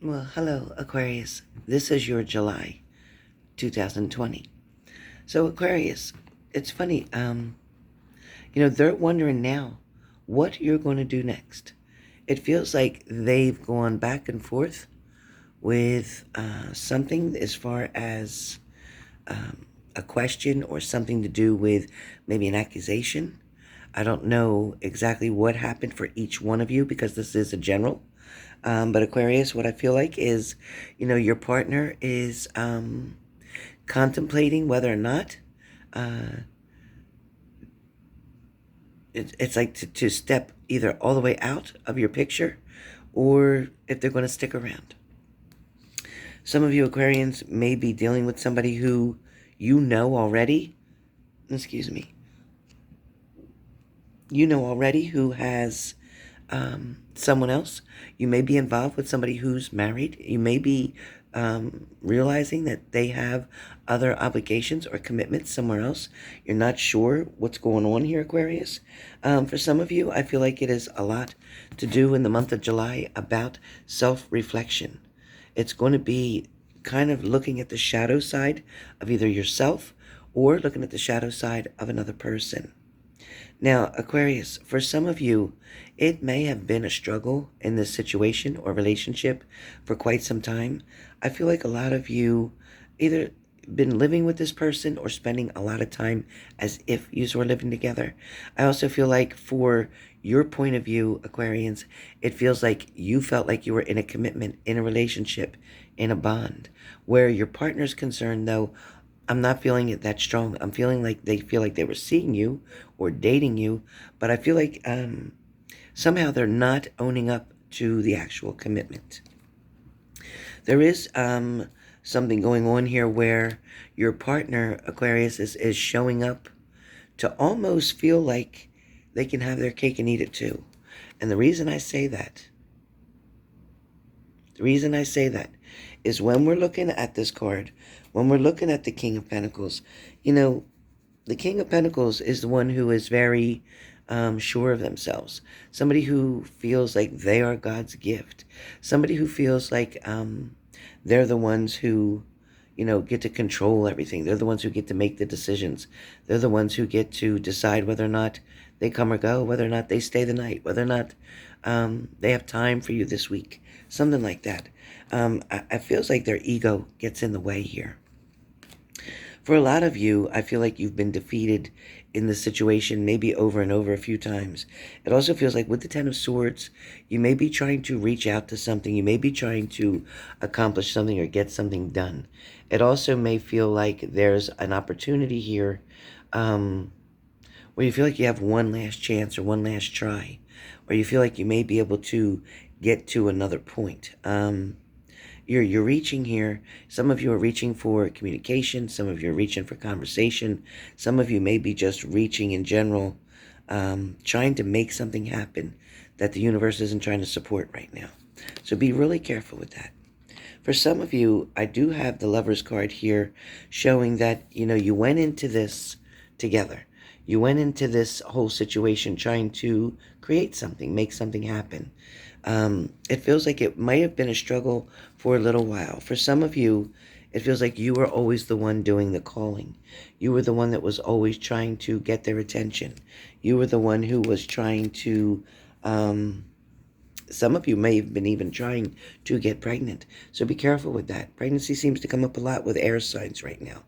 Well, hello, Aquarius. This is your July 2020. So, Aquarius, it's funny. They're wondering now what you're going to do next. It feels like they've gone back and forth with something as far as a question or something to do with maybe an accusation. I don't know exactly what happened for each one of you because this is a general. But Aquarius, what I feel like is, your partner is contemplating whether or not uh, it's like to step either all the way out of your picture or if they're going to stick around. Some of you Aquarians may be dealing with somebody who you know already. Excuse me. You know already who has someone else. You may be involved with somebody who's married. You may be realizing that they have other obligations or commitments somewhere else. You're not sure what's going on here, Aquarius. For some of you, I feel like it is a lot to do in the month of July about self-reflection. It's going to be kind of looking at the shadow side of either yourself or looking at the shadow side of another person. Now, Aquarius, for some of you, it may have been a struggle in this situation or relationship for quite some time. I feel like a lot of you either been living with this person or spending a lot of time as if you were living together. I also feel like for your point of view, Aquarians, it feels like you felt like you were in a commitment, in a relationship, in a bond. Where your partner's concerned, though, I'm not feeling it that strong. I'm feeling like they feel like they were seeing you or dating you, but I feel like somehow they're not owning up to the actual commitment. There is something going on here where your partner, Aquarius, is showing up to almost feel like they can have their cake and eat it too. And the reason I say that is when we're looking at this card, when we're looking at the King of Pentacles, the King of Pentacles is the one who is very sure of themselves. Somebody who feels like they are God's gift. Somebody who feels like they're the ones who, get to control everything. They're the ones who get to make the decisions. They're the ones who get to decide whether or not they come or go, whether or not they stay the night, whether or not they have time for you this week. Something like that. I feels like their ego gets in the way here. For a lot of you, I feel like you've been defeated in this situation maybe over and over a few times. It also feels like with the Ten of Swords, you may be trying to reach out to something. You may be trying to accomplish something or get something done. It also may feel like there's an opportunity here where you feel like you have one last chance or one last try. Or you feel like you may be able to get to another point. You're reaching here. Some of you are reaching for communication. Some of you are reaching for conversation. Some of you may be just reaching in general, trying to make something happen that the universe isn't trying to support right now. So be really careful with that. For some of you, I do have the Lover's card here showing that, you went into this together. You went into this whole situation trying to create something, make something happen. It feels like it might have been a struggle for a little while. For some of you, it feels like you were always the one doing the calling. You were the one that was always trying to get their attention. You were the one who was trying to, some of you may have been even trying to get pregnant. So be careful with that. Pregnancy seems to come up a lot with air signs right now.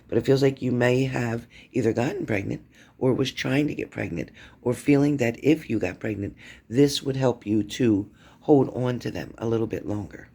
But it feels like you may have either gotten pregnant or was trying to get pregnant or feeling that if you got pregnant, this would help you to hold on to them a little bit longer.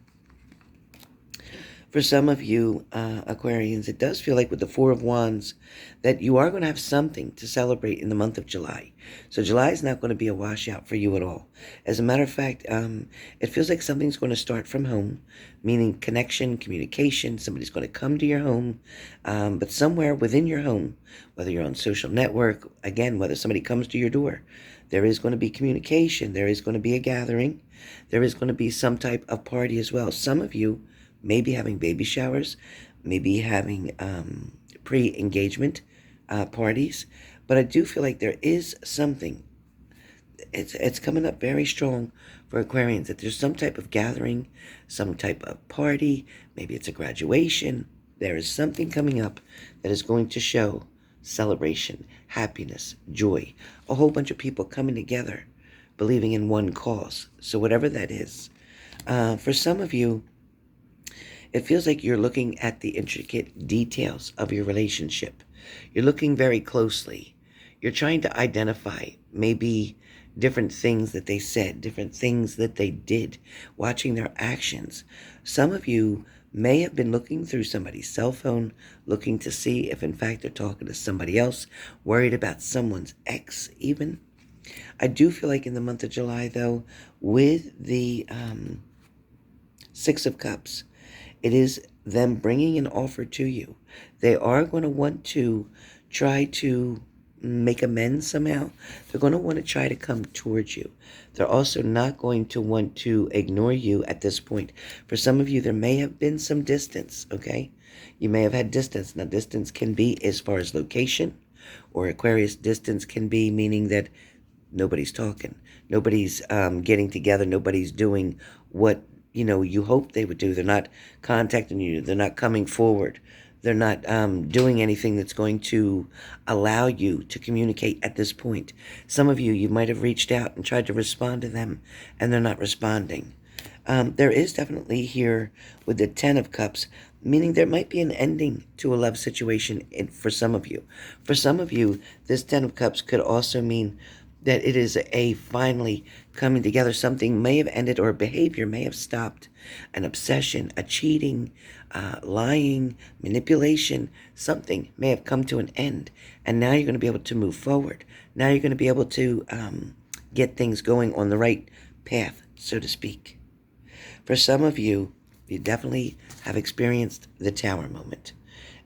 For some of you Aquarians, it does feel like with the Four of Wands that you are going to have something to celebrate in the month of July. So July is not going to be a washout for you at all. As a matter of fact, it feels like something's going to start from home, meaning connection, communication. Somebody's going to come to your home, but somewhere within your home, whether you're on social network, again, whether somebody comes to your door, there is going to be communication. There is going to be a gathering. There is going to be some type of party as well. Some of you maybe having baby showers, maybe having pre-engagement parties. But I do feel like there is something it's coming up very strong for Aquarians that there's some type of gathering, some type of party, maybe it's a graduation. There is something coming up that is going to show celebration, happiness, joy, a whole bunch of people coming together, believing in one cause. So whatever that is, for some of you, it feels like you're looking at the intricate details of your relationship. You're looking very closely. You're trying to identify maybe different things that they said, different things that they did, watching their actions. Some of you may have been looking through somebody's cell phone, looking to see if in fact they're talking to somebody else, worried about someone's ex even. I do feel like in the month of July, though, with the Six of Cups, it is them bringing an offer to you. They are going to want to try to make amends somehow. They're going to want to try to come towards you. They're also not going to want to ignore you at this point. For some of you, there may have been some distance, okay? You may have had distance. Now, distance can be as far as location, or Aquarius distance can be meaning that nobody's talking. Nobody's getting together. Nobody's doing what, you hope they would do. They're not contacting you. They're not coming forward. They're not doing anything that's going to allow you to communicate at this point. Some of you, you might have reached out and tried to respond to them, and they're not responding. There is definitely here with the Ten of Cups, meaning there might be an ending to a love situation for some of you. For some of you, this Ten of Cups could also mean that it is a finally coming together. Something may have ended or behavior may have stopped. An obsession, a cheating, lying, manipulation, something may have come to an end. And now you're going to be able to move forward. Now you're going to be able to get things going on the right path, so to speak. For some of you, you definitely have experienced the Tower moment.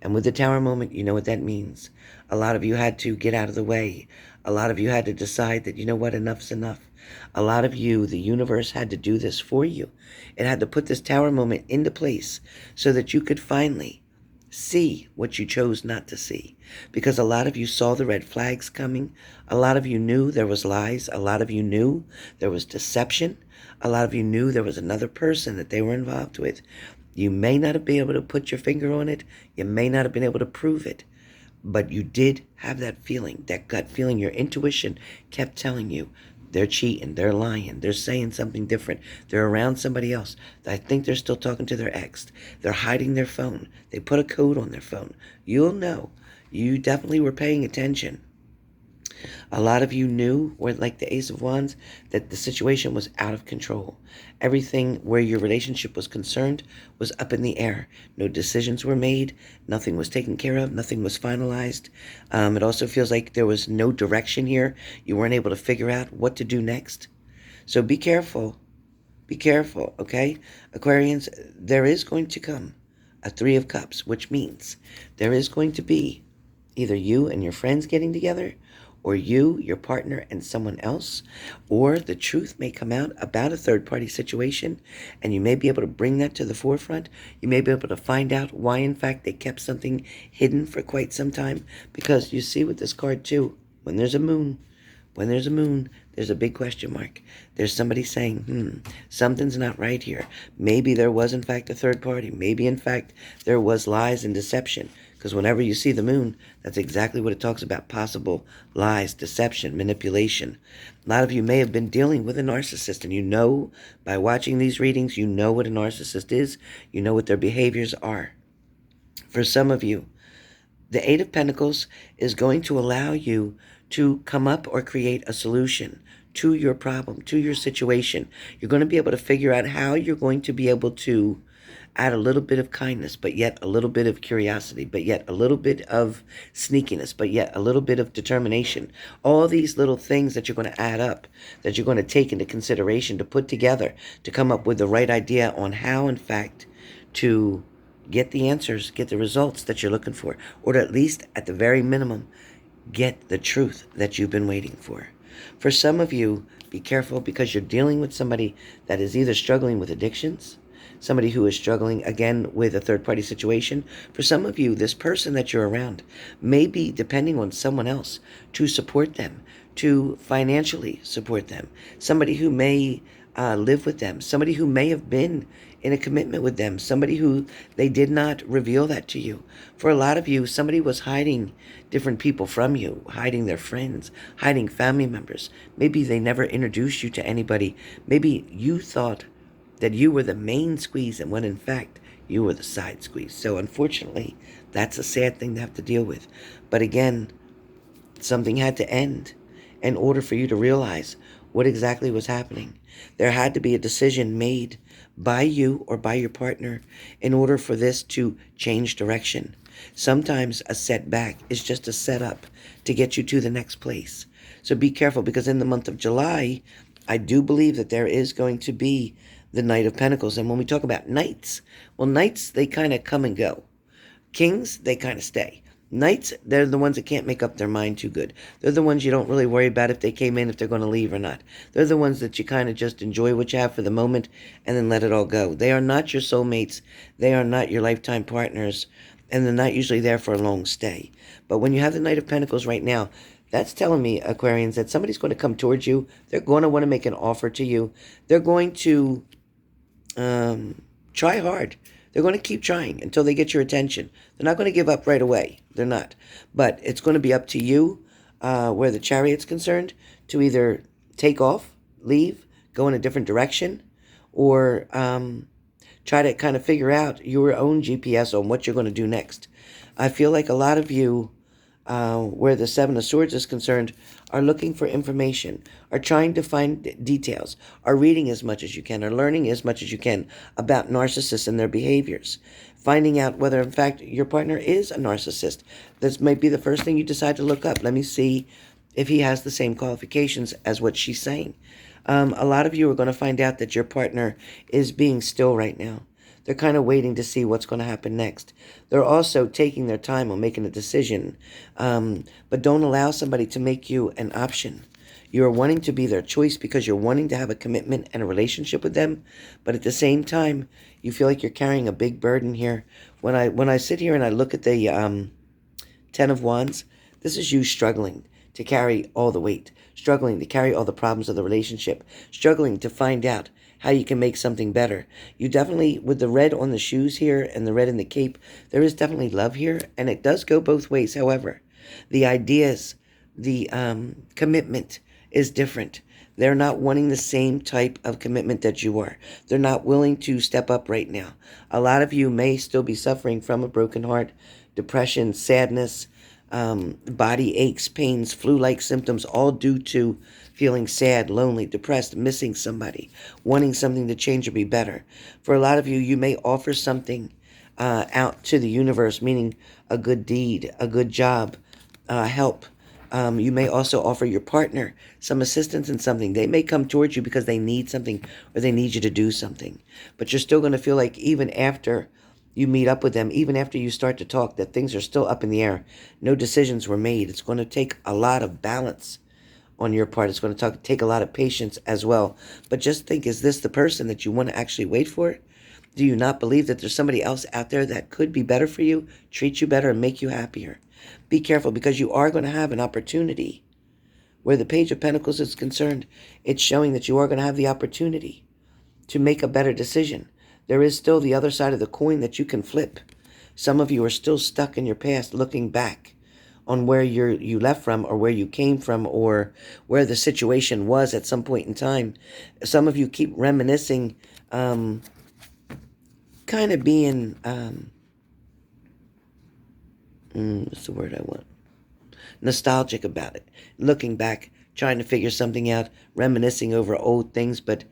And with the Tower moment, you know what that means. A lot of you had to get out of the way. A lot of you had to decide that, you know what, enough's enough. A lot of you, the universe had to do this for you. It had to put this Tower moment into place so that you could finally see what you chose not to see. Because a lot of you saw the red flags coming. A lot of you knew there was lies. A lot of you knew there was deception. A lot of you knew there was another person that they were involved with. You may not have been able to put your finger on it. You may not have been able to prove it. But you did have that feeling, that gut feeling. Your intuition kept telling you, they're cheating, they're lying, they're saying something different, they're around somebody else. I think they're still talking to their ex. They're hiding their phone. They put a code on their phone. You'll know. You definitely were paying attention. A lot of you knew, or like the Ace of Wands, that the situation was out of control. Everything where your relationship was concerned was up in the air. No decisions were made. Nothing was taken care of. Nothing was finalized. It also feels like there was no direction here. You weren't able to figure out what to do next. So be careful. Be careful, okay? Aquarians, there is going to come a Three of Cups, which means there is going to be either you and your friends getting together, or you, your partner, and someone else, or the truth may come out about a third-party situation, and you may be able to bring that to the forefront. You may be able to find out why, in fact, they kept something hidden for quite some time, because you see with this card, too, when there's a moon, there's a big question mark. There's somebody saying, something's not right here. Maybe there was, in fact, a third party. Maybe, in fact, there was lies and deception. Because whenever you see the moon, that's exactly what it talks about. Possible lies, deception, manipulation. A lot of you may have been dealing with a narcissist, and you know, by watching these readings, you know what a narcissist is. You know what their behaviors are. For some of you, the Eight of Pentacles is going to allow you to come up or create a solution to your problem, to your situation. You're going to be able to figure out how you're going to be able to add a little bit of kindness, but yet a little bit of curiosity, but yet a little bit of sneakiness, but yet a little bit of determination. All these little things that you're going to add up, that you're going to take into consideration to put together, to come up with the right idea on how, in fact, to get the answers, get the results that you're looking for, or to at least, at the very minimum, get the truth that you've been waiting for. For some of you, be careful, because you're dealing with somebody that is either struggling with addictions, somebody who is struggling, again, with a third-party situation. For some of you, this person that you're around may be depending on someone else to support them, to financially support them, somebody who may live with them, somebody who may have been in a commitment with them, somebody who they did not reveal that to you. For a lot of you, somebody was hiding different people from you, hiding their friends, hiding family members. Maybe they never introduced you to anybody. Maybe you thought that you were the main squeeze and when in fact you were the side squeeze. So unfortunately, that's a sad thing to have to deal with. But again, something had to end in order for you to realize what exactly was happening. There had to be a decision made by you or by your partner in order for this to change direction. Sometimes a setback is just a setup to get you to the next place. So be careful, because in the month of July, I do believe that there is going to be the Knight of Pentacles. And when we talk about knights, well, knights, they kind of come and go. Kings, they kind of stay. Knights, they're the ones that can't make up their mind too good. They're the ones you don't really worry about if they came in, if they're going to leave or not. They're the ones that you kind of just enjoy what you have for the moment and then let it all go. They are not your soulmates. They are not your lifetime partners. And they're not usually there for a long stay. But when you have the Knight of Pentacles right now, that's telling me, Aquarians, that somebody's going to come towards you. They're going to want to make an offer to you. They're going to try hard. They're going to keep trying until they get your attention. They're not going to give up right away. They're not. But it's going to be up to you, where the Chariot's concerned, to either take off, leave, go in a different direction, or try to kind of figure out your own GPS on what you're going to do next. I feel like a lot of you, where the Seven of Swords is concerned, are looking for information, are trying to find details, are reading as much as you can, are learning as much as you can about narcissists and their behaviors, finding out whether, in fact, your partner is a narcissist. This might be the first thing you decide to look up. Let me see if he has the same qualifications as what she's saying. A lot of you are going to find out that your partner is being still right now. They're kind of waiting to see what's going to happen next. They're also taking their time on making a decision. But don't allow somebody to make you an option. You're wanting to be their choice because you're wanting to have a commitment and a relationship with them. But at the same time, you feel like you're carrying a big burden here. When I sit here and I look at the Ten of Wands, this is you struggling to carry all the weight, struggling to carry all the problems of the relationship, struggling to find out how you can make something better. You definitely, with the red on the shoes here and the red in the cape, there is definitely love here, and it does go both ways. However, the ideas, the commitment is different. They're not wanting the same type of commitment that you are. They're not willing to step up right now. A lot of you may still be suffering from a broken heart, depression, sadness, body aches, pains, flu-like symptoms, all due to feeling sad, lonely, depressed, missing somebody, wanting something to change or be better. For a lot of you, you may offer something out to the universe, meaning a good deed, a good job, help. You may also offer your partner some assistance in something. They may come towards you because they need something or they need you to do something. But you're still going to feel like even after you meet up with them, even after you start to talk, that things are still up in the air. No decisions were made. It's going to take a lot of balance on your part. It's going to take a lot of patience as well. But just think, is this the person that you want to actually wait for? Do you not believe that there's somebody else out there that could be better for you, treat you better, and make you happier? Be careful, because you are going to have an opportunity. Where the Page of Pentacles is concerned, it's showing that you are going to have the opportunity to make a better decision. There is still the other side of the coin that you can flip. Some of you are still stuck in your past, looking back on where you left from, or where you came from, or where the situation was at some point in time. Some of you keep reminiscing, kind of being, what's the word I want? Nostalgic about it. Looking back, trying to figure something out, reminiscing over old things. But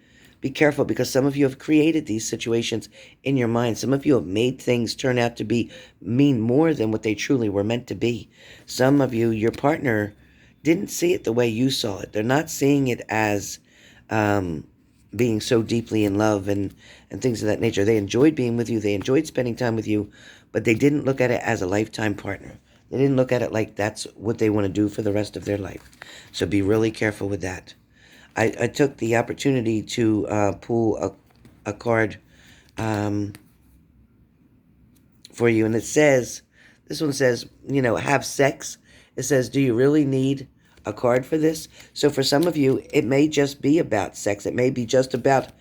be careful, because some of you have created these situations in your mind. Some of you have made things turn out to mean more than what they truly were meant to be. Some of you, your partner didn't see it the way you saw it. They're not seeing it as being so deeply in love and things of that nature. They enjoyed being with you. They enjoyed spending time with you, but they didn't look at it as a lifetime partner. They didn't look at it like that's what they want to do for the rest of their life. So be really careful with that. I took the opportunity to pull a card for you, and it says, this one says, have sex. It says, do you really need a card for this. So for some of you, it may just be about sex. It may be just about,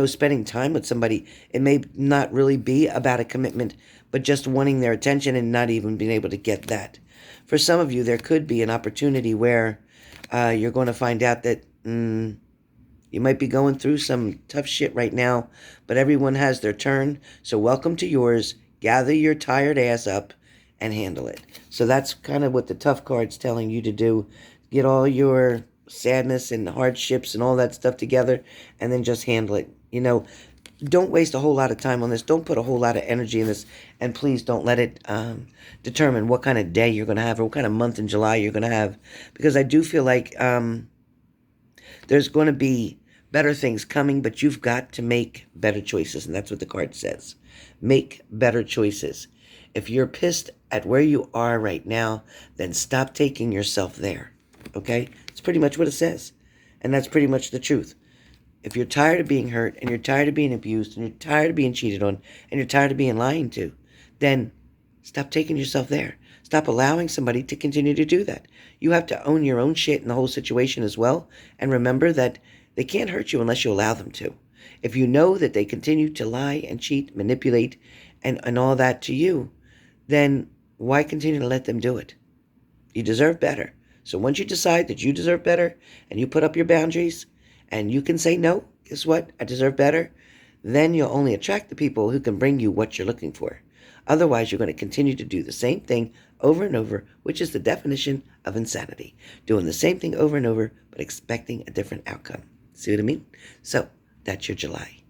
spending time with somebody. It may not really be about a commitment, but just wanting their attention and not even being able to get that. For some of you, there could be an opportunity where you're going to find out that you might be going through some tough shit right now, but everyone has their turn. So welcome to yours. Gather your tired ass up and handle it. So that's kind of what the tough card's telling you to do. Get all your sadness and hardships and all that stuff together and then just handle it. Don't waste a whole lot of time on this. Don't put a whole lot of energy in this. And please don't let it determine what kind of day you're going to have or what kind of month in July you're going to have. Because I do feel like there's going to be better things coming, but you've got to make better choices. And that's what the card says. Make better choices. If you're pissed at where you are right now, then stop taking yourself there. Okay? It's pretty much what it says. And that's pretty much the truth. If you're tired of being hurt, and you're tired of being abused, and you're tired of being cheated on, and you're tired of being lied to, then stop taking yourself there. Stop allowing somebody to continue to do that. You have to own your own shit in the whole situation as well. And remember that they can't hurt you unless you allow them to. If you know that they continue to lie and cheat, manipulate, and all that to you, then why continue to let them do it? You deserve better. So once you decide that you deserve better and you put up your boundaries and you can say, no, guess what? I deserve better. Then you'll only attract the people who can bring you what you're looking for. Otherwise, you're going to continue to do the same thing over and over, which is the definition of insanity. Doing the same thing over and over, but expecting a different outcome. See what I mean? So that's your July.